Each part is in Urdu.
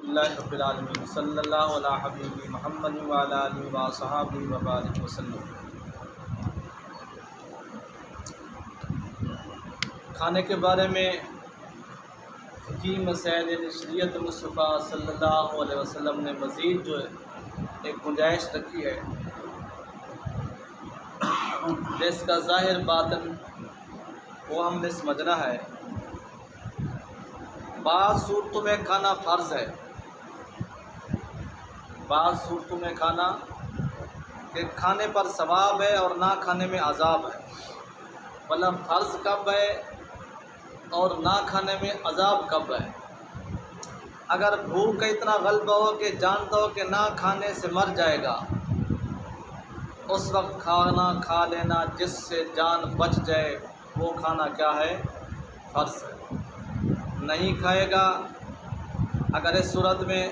الحمدللہ رب العالمین صلی اللہ علی حبیب محمد وعلی آلہ وصحبہ وبارک وسلم۔ کھانے کے بارے میں حکیم مسائل شریعت مصطفیٰ صلی اللہ علیہ وسلم نے مزید جو ایک گنجائش رکھی ہے، جس کا ظاہر باطن وہ ہم نے سمجھنا ہے۔ بعض صورتوں میں کھانا فرض ہے، بعض صورتوں میں کھانا کہ کھانے پر ثواب ہے اور نہ کھانے میں عذاب ہے۔ مطلب فرض کب ہے اور نہ کھانے میں عذاب کب ہے؟ اگر بھوک کا اتنا غلبہ ہو کہ جانتا ہو کہ نہ کھانے سے مر جائے گا، اس وقت کھانا کھا لینا جس سے جان بچ جائے وہ کھانا کیا ہے؟ فرض ہے۔ نہیں کھائے گا، اگر اس صورت میں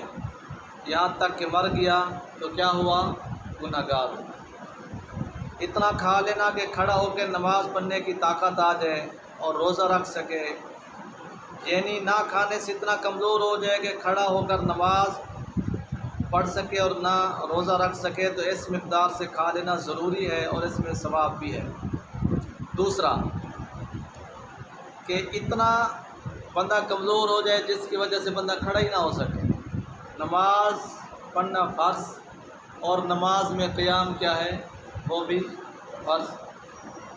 یہاں تک کہ مر گیا تو کیا ہوا؟ گنہگار ہوا۔ اتنا کھا لینا کہ کھڑا ہو کے نماز پڑھنے کی طاقت آ جائے اور روزہ رکھ سکے، یعنی نہ کھانے سے اتنا کمزور ہو جائے کہ کھڑا ہو کر نماز پڑھ سکے اور نہ روزہ رکھ سکے، تو اس مقدار سے کھا لینا ضروری ہے اور اس میں ثواب بھی ہے۔ دوسرا کہ اتنا بندہ کمزور ہو جائے جس کی وجہ سے بندہ کھڑا ہی نہ ہو سکے۔ نماز پڑھنا فرض اور نماز میں قیام کیا ہے؟ وہ بھی فرض۔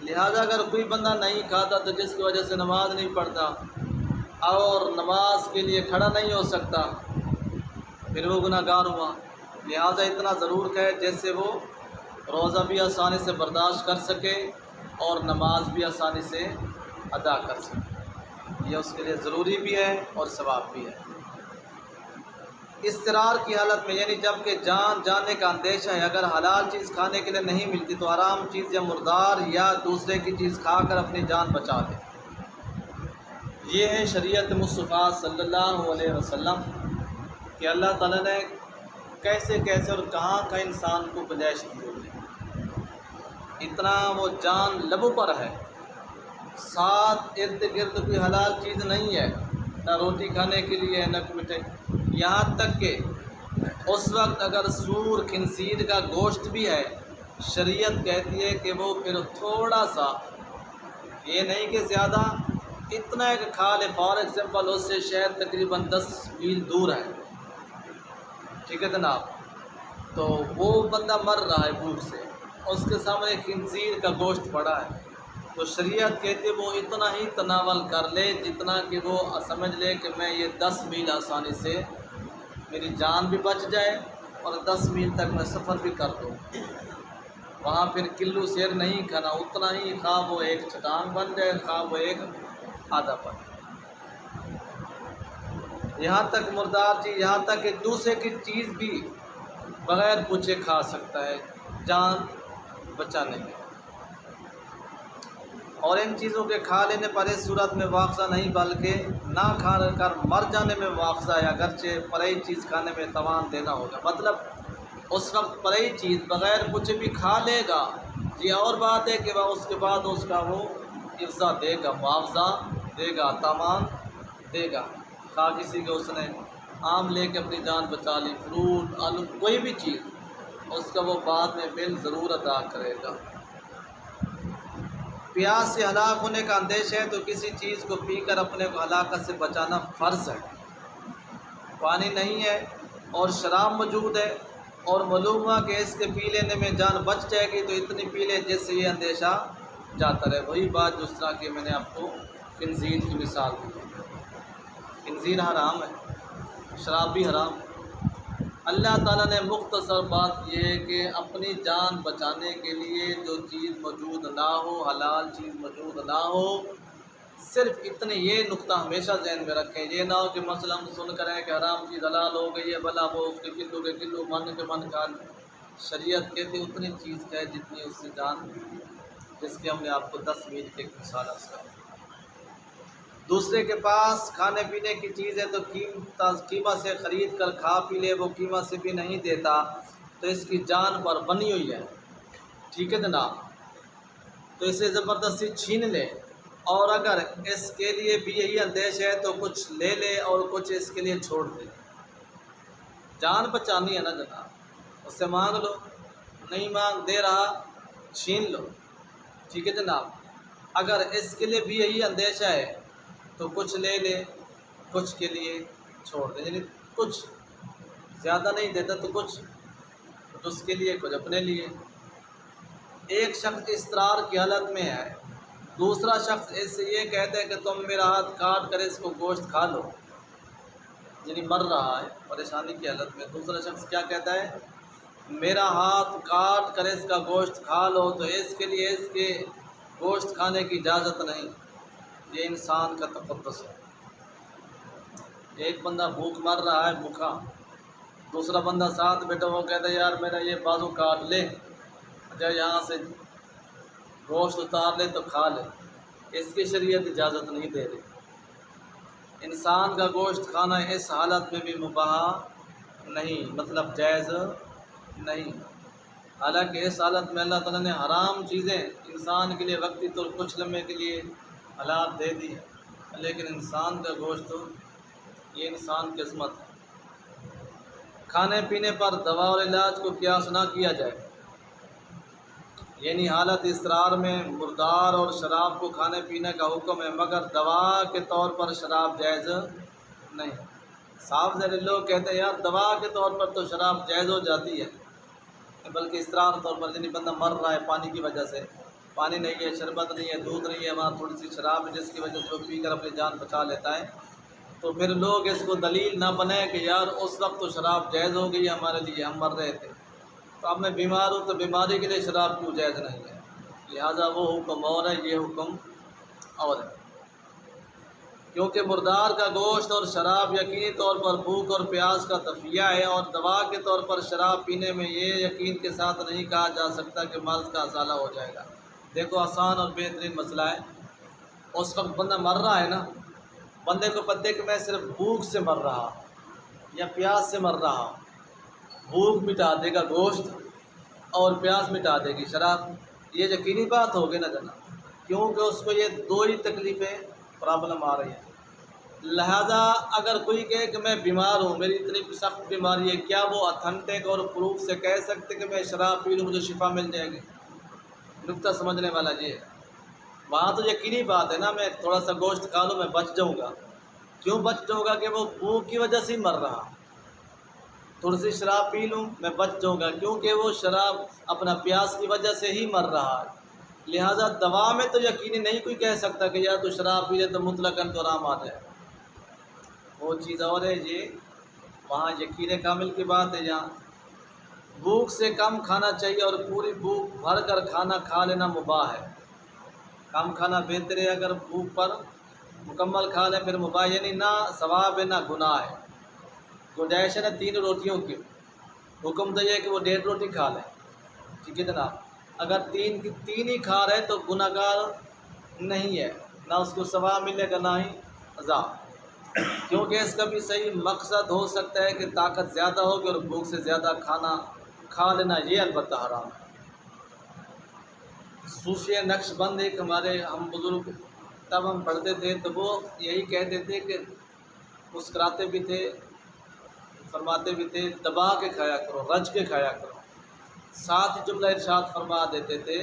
لہذا اگر کوئی بندہ نہیں کھاتا تو جس کی وجہ سے نماز نہیں پڑھتا اور نماز کے لیے کھڑا نہیں ہو سکتا، پھر وہ گنہگار ہوا۔ لہذا اتنا ضرور کھائے جس سے وہ روزہ بھی آسانی سے برداشت کر سکے اور نماز بھی آسانی سے ادا کر سکے۔ یہ اس کے لیے ضروری بھی ہے اور ثواب بھی ہے۔ اضطرار کی حالت میں، یعنی جب کہ جان جانے کا اندیشہ ہے، اگر حلال چیز کھانے کے لیے نہیں ملتی تو حرام چیز یا مردار یا دوسرے کی چیز کھا کر اپنی جان بچا لے۔ یہ ہے شریعت مصطفیٰ صلی اللہ علیہ وسلم کہ اللہ تعالیٰ نے کیسے کیسے اور کہاں کا انسان کو گنجائش دی ہوگی۔ اتنا وہ جان لبوں پر ہے، ساتھ ارد گرد کوئی حلال چیز نہیں ہے، نہ روٹی کھانے کے لیے نہ مٹھائی، یہاں تک کہ اس وقت اگر سور خنزیر کا گوشت بھی ہے، شریعت کہتی ہے کہ وہ پھر تھوڑا سا، یہ نہیں کہ زیادہ، اتنا ہے کہ کھا لے۔ فار ایگزامپل اس سے شہر تقریباً 10 میل دور ہے، ٹھیک ہے جناب، تو وہ بندہ مر رہا ہے بھوک سے، اس کے سامنے خنزیر کا گوشت پڑا ہے، تو شریعت کہتی ہے وہ اتنا ہی تناول کر لے جتنا کہ وہ سمجھ لے کہ میں یہ 10 میل آسانی سے میری جان بھی بچ جائے اور 10 میل تک میں سفر بھی کر دوں۔ وہاں پھر کلو سیر نہیں کھانا، اتنا ہی، خواہ وہ ایک چٹان بن جائے خواہ وہ ایک آدھا بن جائے۔ یہاں تک مردار چیز، یہاں تک کہ دوسرے کی چیز بھی بغیر پوچھے کھا سکتا ہے جان بچانے میں۔ اور ان چیزوں کے کھا لینے پر اس صورت میں مواخذہ نہیں بلکہ نہ کھا کر مر جانے میں مواخذہ ہے، اگرچہ پرئی چیز کھانے میں تاوان دینا ہوگا۔ مطلب اس وقت پرئی چیز بغیر کچھ بھی کھا لے گا، یہ اور بات ہے کہ وہ اس کے بعد اس کا وہ عفظہ دے گا، معاوضہ دے گا، تاوان دے گا۔ خواہ کسی کے اس نے آم لے کے اپنی جان بچا لی، فروٹ، آلو، کوئی بھی چیز، اس کا وہ بعد میں بل ضرور ادا کرے گا۔ پیاس سے ہلاک ہونے کا اندیشہ ہے تو کسی چیز کو پی کر اپنے کو ہلاکت سے بچانا فرض ہے۔ پانی نہیں ہے اور شراب موجود ہے اور معلوم ہوا کہ اس کے پی لینے میں جان بچ جائے گی، تو اتنی پی لے جس سے یہ اندیشہ جاتا رہے۔ وہی بات جس طرح کہ میں نے آپ کو خنزیر کی مثال دی، خنزیر حرام ہے، شراب بھی حرام ہے۔ اللہ تعالیٰ نے مختصر بات یہ ہے کہ اپنی جان بچانے کے لیے جو چیز موجود نہ ہو، حلال چیز موجود نہ ہو، صرف اتنے، یہ نقطہ ہمیشہ ذہن میں رکھیں۔ یہ نہ ہو کہ مثلا ہم سن کر کہ حرام چیز حلال ہو گئی ہے، بلا وہ اس کے کلو من کے من کھا لیں۔ شریعت کہتی اتنی چیز ہے جتنی اس سے جان، جس کی ہم نے آپ کو 10 میل کی ایک مثال عرض کر۔ دوسرے کے پاس کھانے پینے کی چیز ہے تو قیمت سے خرید کر کھا پی لے، وہ قیمت سے بھی نہیں دیتا تو اس کی جان پر بنی ہوئی ہے، ٹھیک ہے جناب، تو اسے زبردستی چھین لے، اور اگر اس کے لیے بھی یہی اندیش ہے تو کچھ لے لے اور کچھ اس کے لیے چھوڑ دے۔ جان بچانی ہے نا جناب، اس سے مانگ لو، نہیں مانگ دے رہا چھین لو، ٹھیک ہے جناب۔ اگر اس کے لیے بھی یہی اندیشہ ہے تو کچھ لے لے، کچھ کے لیے چھوڑ دے، یعنی کچھ زیادہ نہیں دیتا تو کچھ اس کے لیے، کچھ اپنے لیے۔ ایک شخص اضطرار کی حالت میں ہے، دوسرا شخص اس سے یہ کہتا ہے کہ تم میرا ہاتھ کاٹ کر اس کو گوشت کھا لو، یعنی مر رہا ہے پریشانی کی حالت میں، دوسرا شخص کیا کہتا ہے، میرا ہاتھ کاٹ کر اس کا گوشت کھا لو، تو اس کے لیے اس کے گوشت کھانے کی اجازت نہیں۔ یہ انسان کا تقدس ہے۔ ایک بندہ بھوک مر رہا ہے بھوکا، دوسرا بندہ ساتھ بیٹھا وہ کہتا ہے یار میرا یہ بازو کاٹ لے، اچھا یہاں سے گوشت اتار لے تو کھا لے، اس کی شریعت اجازت نہیں دے رہی۔ انسان کا گوشت کھانا اس حالت میں بھی مباح نہیں، مطلب جائز نہیں۔ حالانکہ اس حالت میں اللہ تعالیٰ نے حرام چیزیں انسان کے لیے وقتی طور کچھ لمحے کے لیے حلال دے دی ہے، لیکن انسان کا گوشت یہ انسان کی عظمت ہے۔ کھانے پینے پر دوا اور علاج کو قیاس نہ کیا جائے، یعنی حالت اضطرار میں مردار اور شراب کو کھانے پینے کا حکم ہے، مگر دوا کے طور پر شراب جائز نہیں۔ صاف ظاہر لوگ کہتے ہیں یار دوا کے طور پر تو شراب جائز ہو جاتی ہے، بلکہ اضطرار طور پر، یعنی بندہ مر رہا ہے پانی کی وجہ سے، پانی نہیں ہے، شربت نہیں ہے، دودھ نہیں ہے، وہاں تھوڑی سی شراب ہے جس کی وجہ سے وہ پی کر اپنی جان بچا لیتا ہے، تو پھر لوگ اس کو دلیل نہ بنائیں کہ یار اس وقت تو شراب جائز ہو گئی ہمارے لیے، ہم مر رہے تھے، تو اب میں بیمار ہوں تو بیماری کے لیے شراب کیوں جائز نہیں ہے، لہٰذا وہ حکم اور ہے، یہ حکم اور ہے۔ کیونکہ مردار کا گوشت اور شراب یقینی طور پر بھوک اور پیاس کا تفیہ ہے، اور دوا کے طور پر شراب پینے میں یہ یقین کے ساتھ نہیں کہا جا سکتا کہ مرض کا ازالہ ہو جائے گا۔ دیکھو آسان اور بہترین مسئلہ ہے، اس وقت بندہ مر رہا ہے نا، بندے کو پتہ ہے کہ میں صرف بھوک سے مر رہا یا پیاس سے مر رہا، بھوک مٹا دے گا گوشت اور پیاس مٹا دے گی شراب، یہ یقینی بات ہوگی نا جناب، کیونکہ اس کو یہ دو ہی تکلیفیں پرابلم آ رہی ہیں۔ لہذا اگر کوئی کہے کہ میں بیمار ہوں، میری اتنی سخت بیماری ہے، کیا وہ اتھنٹک اور پروف سے کہہ سکتے کہ میں شراب پی لوں مجھے شفا مل جائے گی؟ نکتہ سمجھنے والا یہ ہے، وہاں تو یقینی بات ہے نا، میں تھوڑا سا گوشت کھا لوں میں بچ جاؤں گا، کیوں بچ جاؤں گا کہ وہ بھوک کی وجہ سے ہی مر رہا، تھوڑی سی شراب پی لوں میں بچ جاؤں گا کیونکہ وہ شراب اپنا پیاس کی وجہ سے ہی مر رہا ہے۔ لہٰذا دوا میں تو یقینی نہیں کوئی کہہ سکتا کہ یا تو شراب پی لے تو مطلقاً تو آرام آ جائے، وہ چیز اور ہے، یہ وہاں یقین کامل کی بات ہے، یہاں بھوک سے کم کھانا چاہیے اور پوری بھوک بھر کر کھانا کھا لینا مباح ہے۔ کم کھانا بہتر ہے، اگر بھوک پر مکمل کھا لیں پھر مباح، یعنی نہ ثواب ہے نہ گناہ ہے۔ گنجائش ہے نا 3 روٹیوں کی، حکم تو یہ ہے کہ وہ 1.5 روٹی کھا لیں، ٹھیک ہے جناب، اگر 3 ہی کھا رہے تو گناہ گار نہیں ہے، نہ اس کو ثواب ملے گا نہ ہی عذاب، کیونکہ اس کا بھی صحیح مقصد ہو سکتا ہے کہ طاقت زیادہ ہوگی اور بھوک سے زیادہ کھانا کھا لینا یہ البتہ حرام ہے۔ صوفیہ نقش بند ایک ہمارے ہم بزرگ تب ہم پڑھتے تھے تو وہ یہی کہتے تھے کہ مسکراتے بھی تھے، فرماتے بھی تھے دبا کے کھایا کرو، رج کے کھایا کرو، ساتھ ہی جملہ ارشاد فرما دیتے تھے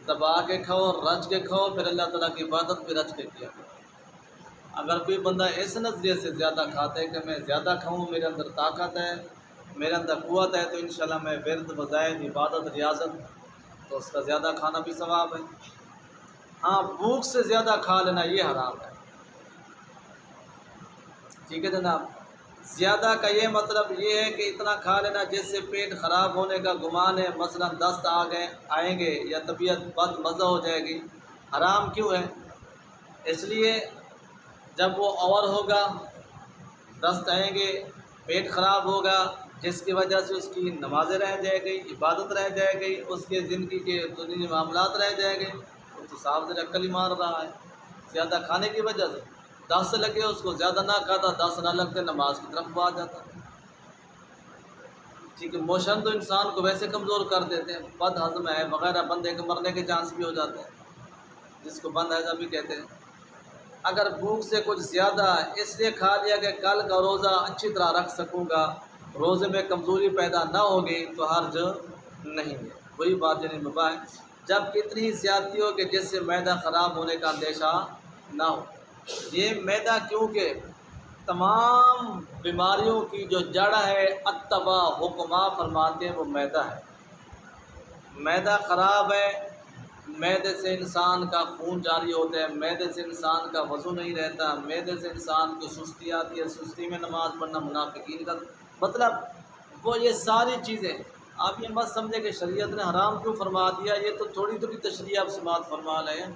دبا کے کھاؤ، رج کے کھاؤ، پھر اللہ تعالیٰ کی عبادت بھی رج کے کیا کرو۔ اگر کوئی بندہ اس نظریے سے زیادہ کھاتا ہے کہ میں زیادہ کھاؤں، میرے اندر طاقت ہے، میرے اندر قوت ہے، تو انشاءاللہ میں ورد وظائف عبادت ریاضت، تو اس کا زیادہ کھانا بھی ثواب ہے۔ ہاں بھوک سے زیادہ کھا لینا یہ حرام ہے، ٹھیک ہے جناب۔ زیادہ کا یہ مطلب یہ ہے کہ اتنا کھا لینا جس سے پیٹ خراب ہونے کا گمان ہے، مثلا دست آئیں گے یا طبیعت بد مزہ ہو جائے گی، حرام کیوں ہے؟ اس لیے جب وہ اور ہوگا، دست آئیں گے، پیٹ خراب ہوگا، جس کی وجہ سے اس کی نمازیں رہ جائے گی، عبادت رہ جائے گی، اس کے زندگی کے دنیا معاملات رہ جائے گے، وہ تو صاف سے عقل ہی مار رہا ہے زیادہ کھانے کی وجہ سے۔ 10 لگے اس کو زیادہ نہ کھاتا، 10 نہ لگتے نماز کی طرف آ جاتا، ٹھیک ہے۔ موشن تو انسان کو ویسے کمزور کر دیتے ہیں، بد ہضم ہے وغیرہ، بندے کے مرنے کے چانس بھی ہو جاتے ہیں، جس کو بند ہضم بھی کہتے ہیں۔ اگر بھوک سے کچھ زیادہ اس لیے کھا لیا کہ کل کا روزہ اچھی طرح رکھ سکوں گا، روزے میں کمزوری پیدا نہ ہوگی تو حرج نہیں ہے، وہی بات یعنی مباح ہے، جب کتنی ہی زیادتی ہو کہ جس سے معدہ خراب ہونے کا اندیشہ نہ ہو۔ یہ معدہ کیونکہ تمام بیماریوں کی جو جڑ ہے، اتبا حکمہ فرماتے ہیں وہ معدہ ہے۔ معدہ خراب ہے، معدے سے انسان کا خون جاری ہوتا ہے، معدے سے انسان کا وضو نہیں رہتا، معدے سے انسان کو سستی آتی ہے، سستی میں نماز پڑھنا منافقین کا مطلب وہ یہ ساری چیزیں آپ یہ مت سمجھیں کہ شریعت نے حرام کیوں فرما دیا، یہ تو تھوڑی تھوڑی تشریح آپ سماعت فرما رہے ہیں،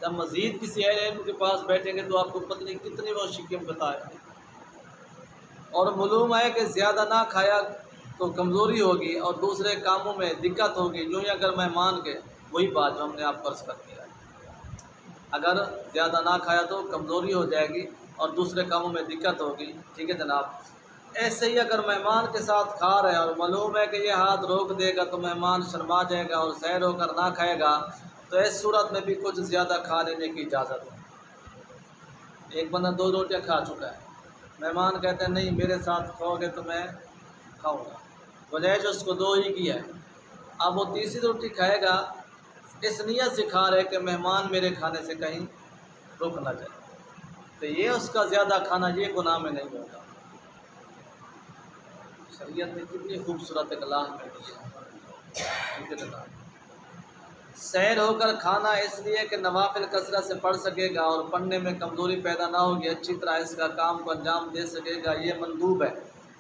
جب مزید کسی اہل علم کے پاس بیٹھیں گے تو آپ کو پتہ نہیں کتنی وہ شکم بتائے۔ اور معلوم ہے کہ زیادہ نہ کھایا تو کمزوری ہوگی اور دوسرے کاموں میں دقت ہوگی، یوں ہی اگر مہمان کے وہی بات جو ہم نے آپ فرض کر دیا ہے، اگر زیادہ نہ کھایا تو کمزوری ہو جائے گی اور دوسرے کاموں میں دقت ہوگی، ٹھیک ہے جناب۔ ایسے ہی اگر مہمان کے ساتھ کھا رہے ہیں اور معلوم ہے کہ یہ ہاتھ روک دے گا تو مہمان شرما جائے گا اور سیر ہو کر نہ کھائے گا، تو اس صورت میں بھی کچھ زیادہ کھا لینے کی اجازت ہے۔ ایک بندہ 2 روٹیاں کھا چکا ہے، مہمان کہتے ہیں نہیں میرے ساتھ کھاؤ گے تو میں کھاؤں گا، گنجائش اس کو 2 ہی کی ہے، اب وہ تیسری روٹی کھائے گا اس نیت سے کھا رہے کہ مہمان میرے کھانے سے کہیں رک نہ جائے، تو یہ اس کا زیادہ کھانا یہ گناہ میں نہیں ہوگا۔ شریعت نے کتنی خوبصورت اخلاق میں دی ہے۔ سیر ہو کر کھانا اس لیے کہ نوافل کثرت سے پڑھ سکے گا اور پڑھنے میں کمزوری پیدا نہ ہوگی، اچھی طرح اس کا کام کو انجام دے سکے گا، یہ مندوب ہے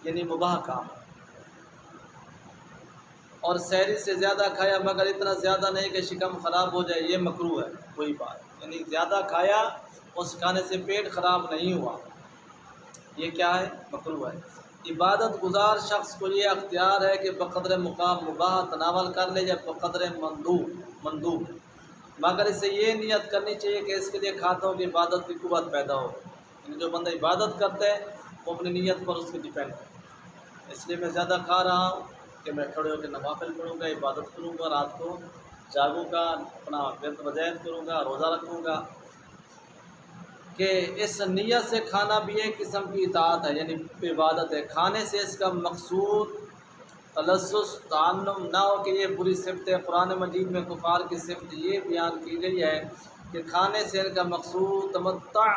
یعنی مباح کام ہے۔ اور سحری سے زیادہ کھایا مگر اتنا زیادہ نہیں کہ شکم خراب ہو جائے، یہ مکروہ ہے، وہی بات یعنی زیادہ کھایا اس کھانے سے پیٹ خراب نہیں ہوا، یہ کیا ہے؟ مکروہ ہے۔ عبادت گزار شخص کو یہ اختیار ہے کہ بقدر مقام مباح تناول کر لے یا بقدر مندوب، مگر اسے یہ نیت کرنی چاہیے کہ اس کے لیے کھاتا ہوں کہ عبادت کی قوت پیدا ہو، یعنی جو بندہ عبادت کرتا ہے وہ اپنی نیت پر اس کی ڈیپینڈ ہے، اس لیے میں زیادہ کھا رہا ہوں کہ میں کھڑے ہو کے نوافل پڑھوں گا، عبادت کروں گا، رات کو جاگوں گا، اپنا ورد وظائف کروں گا، روزہ رکھوں گا، کہ اس نیت سے کھانا بھی ایک قسم کی اطاعت ہے یعنی عبادت ہے۔ کھانے سے اس کا مقصود تلذذ تعنم نہ ہو کہ یہ بری صفت ہے، قرآن مجید میں کفار کی صفت یہ بیان کی گئی ہے کہ کھانے سے ان کا مقصود تمتع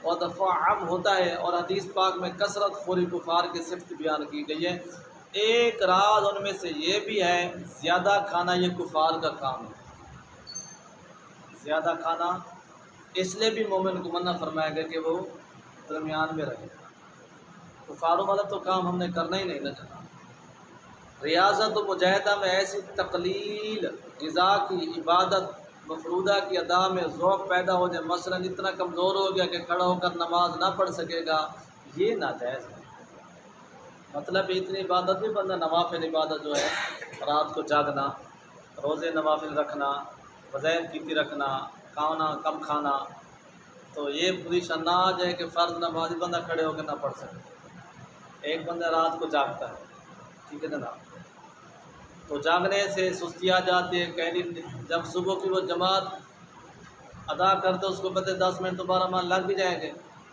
و تفعم ہوتا ہے، اور حدیث پاک میں کثرت خوری کفار کی صفت بیان کی گئی ہے۔ ایک راز ان میں سے یہ بھی ہے زیادہ کھانا یہ کفار کا کام ہے، زیادہ کھانا اس لیے بھی مومن کو منع فرمایا گیا کہ وہ درمیان میں رہے، کفاروں والا تو کام ہم نے کرنا ہی نہیں نہ جناب۔ ریاضت و مجاہدہ میں ایسی تقلیل غذا کی عبادت مفروضہ کی ادا میں ذوق پیدا ہو جائے، مثلا اتنا کمزور ہو گیا کہ کھڑا ہو کر نماز نہ پڑھ سکے گا، یہ ناجائز ہے۔ مطلب اتنی عبادت بھی بندہ نوافل عبادت جو ہے، رات کو جاگنا، روزے نوافل رکھنا، وظائف کیتی رکھنا، کھانا کم کھانا، تو یہ پوزیشن نہ آ جائے کہ فرض نماز بندہ کھڑے ہو کے نہ پڑھ سکے۔ ایک بندہ رات کو جاگتا ہے، ٹھیک ہے جناب، تو جاگنے سے سستی آ جاتی ہے، کہیں جب صبح کی وہ جماعت ادا کرتے اس کو پتہ 10 منٹ دوبارہ مان لگ بھی جائیں گے،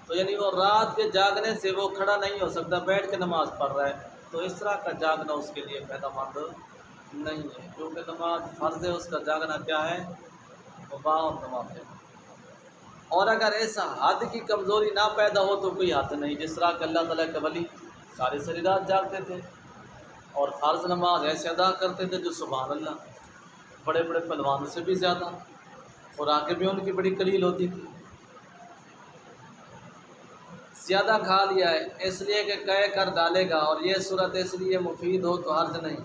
تو یعنی وہ رات کے جاگنے سے وہ کھڑا نہیں ہو سکتا، بیٹھ کے نماز پڑھ رہا ہے، تو اس طرح کا جاگنا اس کے لیے فائدہ مند نہیں ہے، کیونکہ نماز فرض ہے، اس کا جاگنا کیا ہے؟ مباح اور نوافل۔ اور اگر ایسا حد کی کمزوری نہ پیدا ہو تو کوئی حد نہیں، جس طرح کہ اللہ تعالیٰ کے ولی ساری رات جاگتے تھے اور فرض نماز ایسے ادا کرتے تھے جو سبحان اللہ بڑے بڑے پہلوانوں سے بھی زیادہ، خوراکیں بھی ان کی بڑی قلیل ہوتی تھی۔ زیادہ کھا لیا ہے اس لیے کہ کہہ کر ڈالے گا، اور یہ صورت اس لیے مفید ہو تو حرج نہیں،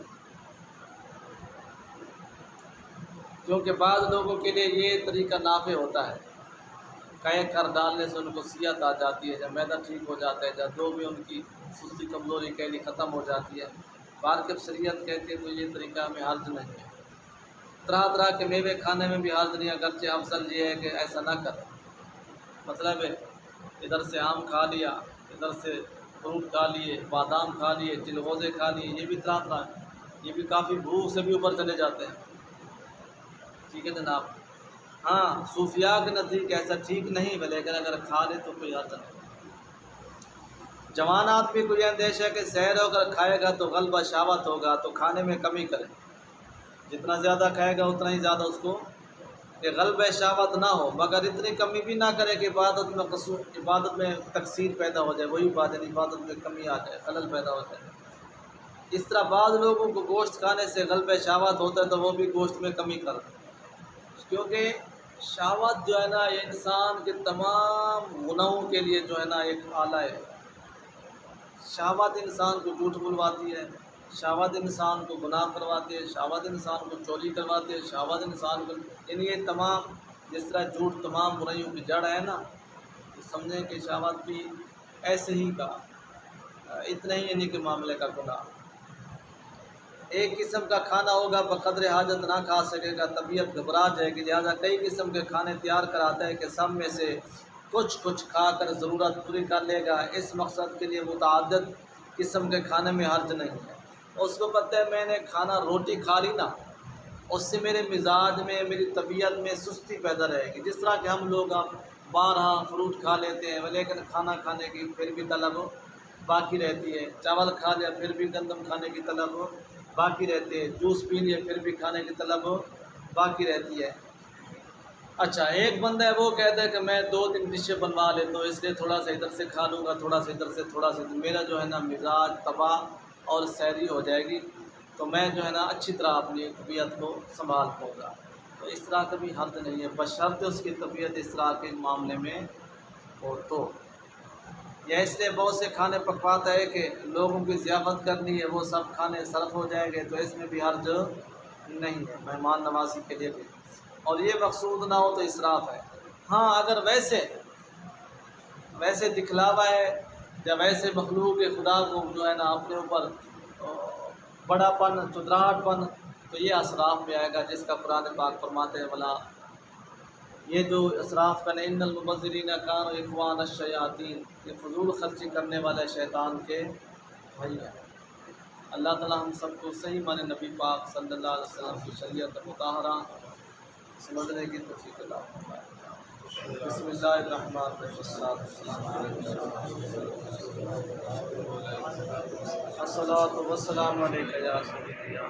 کیونکہ بعض لوگوں کے لیے یہ طریقہ نافع ہوتا ہے، کہہ کر ڈالنے سے ان کو صحت آ جاتی ہے، جب معدہ ٹھیک ہو جاتا ہے، جب جو بھی ان کی سستی کمزوری کہلی ختم ہو جاتی ہے، بعد جب شریعت کہتی ہے تو یہ طریقہ ہمیں حرج نہیں ہے۔ طرح طرح کے میوے کھانے میں بھی حرج نہیں، اگرچہ افضل یہ ہے کہ ایسا نہ کریں، مطلب ہے ادھر سے آم کھا لیا، ادھر سے فروٹ کھا لیے، بادام کھا لیے، چلغوزے کھا لیے، یہ بھی طرح طرح یہ بھی کافی بھوک سے بھی اوپر چلے جاتے ہیں، ٹھیک ہے جناب۔ ہاں صوفیاء کے نزدیک ایسا ٹھیک نہیں ہے، لیکن اگر کھا لے تو کوئی حرج نہیں۔ جوان آدمی کو یہ اندیشہ ہے کہ سحر ہو کر کھائے گا تو غلبہ شہوت ہوگا، تو کھانے میں کمی کرے، جتنا زیادہ کھائے گا اتنا ہی زیادہ اس کو کہ غلبہ شہوت نہ ہو، مگر اتنی کمی بھی نہ کرے کہ عبادت میں تقصیر پیدا ہو جائے، وہی بات ہے عبادت میں کمی آ جائے، خلل پیدا ہو جائے۔ اس طرح بعض لوگوں کو گوشت کھانے سے غلبہ شہوت ہوتا ہے تو وہ بھی گوشت میں کمی کرتے ہیں، کیونکہ شہوت جو ہے نا یہ انسان کے تمام گناہوں کے لیے جو ہے نا ایک آلہ ہے۔ شہوت انسان کو جھوٹ بلواتی ہے، شہوت انسان کو گناہ کرواتی ہے، شہوت انسان کو چوری کرواتی ہے، شہوت انسان کو یعنی یہ تمام جس طرح جھوٹ تمام برائیوں کی جڑ ہے نا، تو سمجھیں کہ شہوت بھی ایسے ہی کا اتنا ہی یعنی کہ معاملے کا گناہ۔ ایک قسم کا کھانا ہوگا بقدر حاجت نہ کھا سکے گا، طبیعت گھبرا جائے گی، لہٰذا کئی قسم کے کھانے تیار کراتا ہے کہ سب میں سے کچھ کھا کر ضرورت پوری کر لے گا۔ اس مقصد کے لیے متعدد قسم کے کھانے میں حرج نہیں ہے۔ اس کو پتہ ہے میں نے کھانا روٹی کھا لی نا، اس سے میرے مزاج میں میری طبیعت میں سستی پیدا رہے گی، جس طرح کہ ہم لوگ اب بارہا فروٹ کھا لیتے ہیں لیکن کھانا کھانے کی پھر بھی طلب باقی رہتی ہے، چاول کھا لیا پھر بھی گندم کھانے کی طلب باقی رہتی ہے، جوس پی لیا پھر بھی کھانے کی طلب باقی رہتی ہے۔ اچھا ایک بندہ ہے وہ کہتا ہے کہ میں 2-3 ڈشیں بنوا لیتا ہوں، اس لیے تھوڑا سا ادھر سے کھا لوں گا، تھوڑا سا ادھر سے، تھوڑا سا میرا جو ہے نا مزاج تباہ اور سیری ہو جائے گی، تو میں جو ہے نا اچھی طرح اپنی طبیعت کو سنبھال پاؤں گا۔ تو اس طرح کا بھی حرج نہیں ہے، بشرط اس کی طبیعت اس طرح کے معاملے میں ہو تو۔ یا اس لیے بہت سے کھانے پکواتا ہے کہ لوگوں کی ضیافت کرنی ہے، وہ سب کھانے صرف ہو جائیں گے، تو اس میں بھی حرج نہیں ہے، مہمان نوازی کے لیے بھی، اور یہ مقصود نہ ہو تو اسراف ہے۔ ہاں اگر ویسے دکھلاوا ہے یا ویسے مخلوق خدا کو جو ہے نا اپنے اوپر بڑا پن چتراہٹ پن، تو یہ اسراف میں آئے گا، جس کا قرآن پاک فرماتے ہیں بلا یہ جو اسراف کا ان المبذرین کانوا اخوان الشیاطین، یہ فضول خرچی کرنے والے شیطان کے بھائی ہیں۔ اللہ تعالی ہم سب کو صحیح معنی نبی پاک صلی اللہ علیہ وسلم کی شریعت مطہرہ سمجھنے کی توفیق عطا فرمائے۔ بسم اللہ الرحمن الرحیم، الصلاۃ والسلام علیک یا سیدی یا